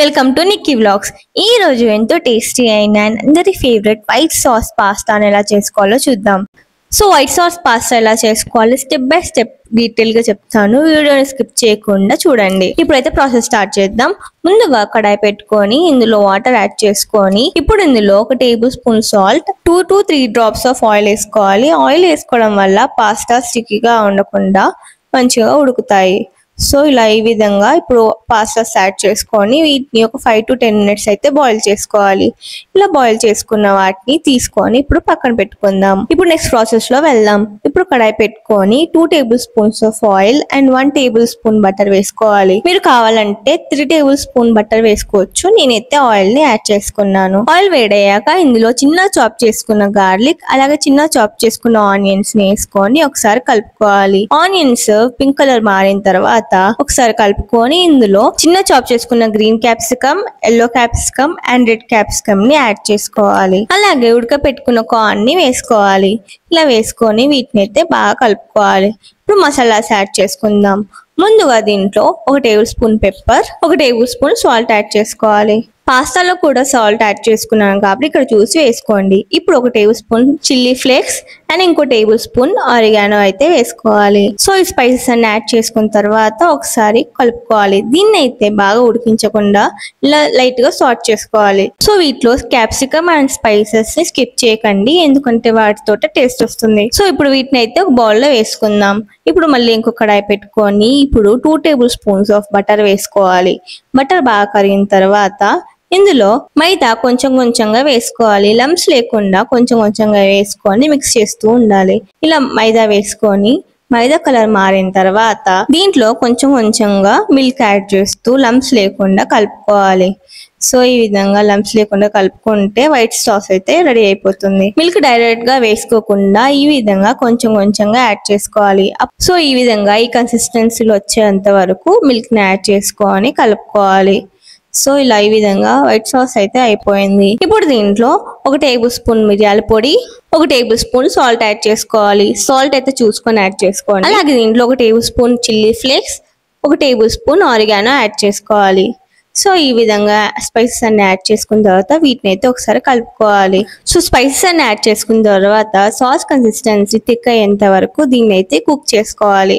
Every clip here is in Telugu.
Welcome to Nikki vlogs. ఈ రోజు ఎంతో టేస్టీ అయిన అందరి ఫేవరెట్ వైట్ సాస్ పాస్తాను ఎలా చేసుకోవాలో చూద్దాం. సో వైట్ సాస్ పాస్తా ఎలా చేసుకోవాలి స్టెప్ బై స్టెప్ డీటెయిల్ గా చెప్తాను. వీడియోని స్కిప్ చేయకుండా చూడండి. ఇప్పుడైతే ప్రాసెస్ స్టార్ట్ చేద్దాం. ముందుగా కడాయి పెట్టుకొని ఇందులో వాటర్ యాడ్ చేసుకొని ఇప్పుడు ఇందులో 1 table spoon salt, 2 to 3 drops of oil వేసుకోవాలి. ఆయిల్ వేసుకోవడం వల్ల పాస్తా స్టిక్కీగా ఉండకుండా మంచిగా ఉడుకుతాయి. సో ఇలా ఈ విధంగా ఇప్పుడు పాస్తాస్ యాడ్ చేసుకొని వీటిని ఒక 5 to 10 మినిట్స్ అయితే బాయిల్ చేసుకోవాలి. ఇలా బాయిల్ చేసుకున్న వాటిని తీసుకొని ఇప్పుడు పక్కన పెట్టుకుందాం. ఇప్పుడు నెక్స్ట్ ప్రాసెస్ లో వెళ్దాం. ఇప్పుడు కడాయి పెట్టుకొని 2 table spoons of oil and 1 table spoon butter వేసుకోవాలి. మీరు కావాలంటే 3 టేబుల్ స్పూన్ బటర్ వేసుకోవచ్చు. నేనైతే ఆయిల్ ని యాడ్ చేసుకున్నాను. ఆయిల్ వేడయ్యాక ఇందులో చిన్న చాప్ చేసుకున్న గార్లిక్ అలాగే చిన్న చాప్ చేసుకున్న ఆనియన్స్ ని వేసుకొని ఒకసారి కలుపుకోవాలి. ఆనియన్స్ పింక్ కలర్ మారిన తర్వాత ఒకసారి కలుపుకొని ఇందులో చిన్న చాప్ చేసుకున్న green capsicum, yellow capsicum and red capsicum ని యాడ్ చేసుకోవాలి. అలాగే ఉడకపెట్టుకున్న కార్న్ ని వేసుకోవాలి. ఇలా వేసుకొని వీటిని అయితే బాగా కలుపుకోవాలి. ఇప్పుడు మసాలాస్ యాడ్ చేసుకుందాం. ముందుగా దీంట్లో 1 table spoon pepper, 1 table spoon salt add చేసుకోవాలి. పాస్తాలో కూడా సాల్ట్ యాడ్ చేసుకున్నాను కాబట్టి ఇక్కడ చూసి వేసుకోండి. ఇప్పుడు 1 table spoon chilli flakes and ఇంకో టేబుల్ స్పూన్ ఆరిగానో అయితే వేసుకోవాలి. సో ఈ స్పైసెస్ అన్ని యాడ్ చేసుకున్న తర్వాత ఒకసారి కలుపుకోవాలి. దీన్ని అయితే బాగా ఉడికించకుండా ఇలా లైట్ గా సాట్ చేసుకోవాలి. సో వీటిలో క్యాప్సికమ్ అండ్ స్పైసెస్ ని స్కిప్ చేయకండి, ఎందుకంటే వాటితో టేస్ట్ వస్తుంది. సో ఇప్పుడు వీటిని అయితే ఒక బౌల్ లో వేసుకుందాం. ఇప్పుడు మళ్ళీ ఇంకొక కడాయి పెట్టుకొని ఇప్పుడు 2 టేబుల్ స్పూన్స్ ఆఫ్ బటర్ వేసుకోవాలి. బటర్ బాగా కరిగిన తర్వాత ఇందులో మైదా కొంచెం కొంచెంగా వేసుకోవాలి. లంప్స్ లేకుండా కొంచెం కొంచెంగా వేసుకొని మిక్స్ చేస్తూ ఉండాలి. ఇలా మైదా వేసుకొని మైదా కలర్ మారిన తర్వాత దీంట్లో కొంచెం కొంచెంగా మిల్క్ యాడ్ చేస్తూ లంప్స్ లేకుండా కలుపుకోవాలి. సో ఈ విధంగా లంప్స్ లేకుండా కలుపుకుంటే వైట్ సాస్ అయితే రెడీ అయిపోతుంది. మిల్క్ డైరెక్ట్ గా వేసుకోకుండా ఈ విధంగా కొంచెం కొంచెంగా యాడ్ చేసుకోవాలి. సో ఈ విధంగా ఈ కన్సిస్టెన్సీలో వచ్చేంత వరకు మిల్క్ ని యాడ్ చేసుకొని కలుపుకోవాలి. సో ఇలా ఈ విధంగా వైట్ సాస్ అయితే అయిపోయింది. ఇప్పుడు దీంట్లో 1 టేబుల్ స్పూన్ మిరియాల పొడి, 1 టేబుల్ స్పూన్ సాల్ట్ యాడ్ చేసుకోవాలి. సాల్ట్ అయితే చూసుకొని యాడ్ చేసుకోండి. అలాగే దీంట్లో 1 table spoon chilli flakes, 1 table spoon oregano add చేసుకోవాలి. సో ఈ విధంగా స్పైసెస్ అన్ని యాడ్ చేసుకున్న తర్వాత వీటిని అయితే ఒకసారి కలుపుకోవాలి. సో స్పైసెస్ అన్ని యాడ్ చేసుకున్న తర్వాత సాస్ కన్సిస్టెన్సీ థిక్ అయ్యేంత వరకు దీన్ని అయితే కుక్ చేసుకోవాలి.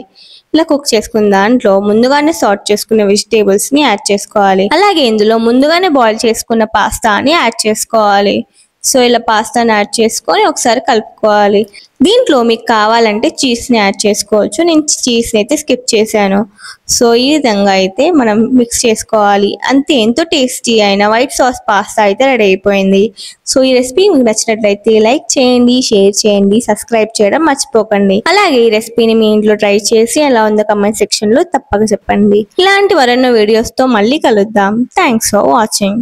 ఇలా కుక్ చేసుకున్న దాంట్లో ముందుగానే సార్ట్ చేసుకున్న వెజిటేబుల్స్ ని యాడ్ చేసుకోవాలి. అలాగే ఇందులో ముందుగానే బాయిల్ చేసుకున్న పాస్తాని యాడ్ చేసుకోవాలి. సో ఇలా పాస్తాని యాడ్ చేసుకొని ఒకసారి కలుపుకోవాలి. దీంట్లో మీకు కావాలంటే చీజ్ ని యాడ్ చేసుకోవచ్చు. నేను చీజ్ అయితే స్కిప్ చేశాను. సో ఈ విధంగా అయితే మనం మిక్స్ చేసుకోవాలి. అంతే, ఎంతో టేస్టీ అయిన వైట్ సాస్ పాస్తా అయితే రెడీ అయిపోయింది. సో ఈ రెసిపీ మీకు నచ్చినట్లయితే లైక్ చేయండి, షేర్ చేయండి, సబ్స్క్రైబ్ చేయడం మర్చిపోకండి. అలాగే ఈ రెసిపీని మీ ఇంట్లో ట్రై చేసి ఎలా ఉందో కామెంట్ సెక్షన్ లో తప్పక చెప్పండి. ఇలాంటి మరెన్నో వీడియోస్ తో మళ్ళీ కలుద్దాం. Thanks for watching.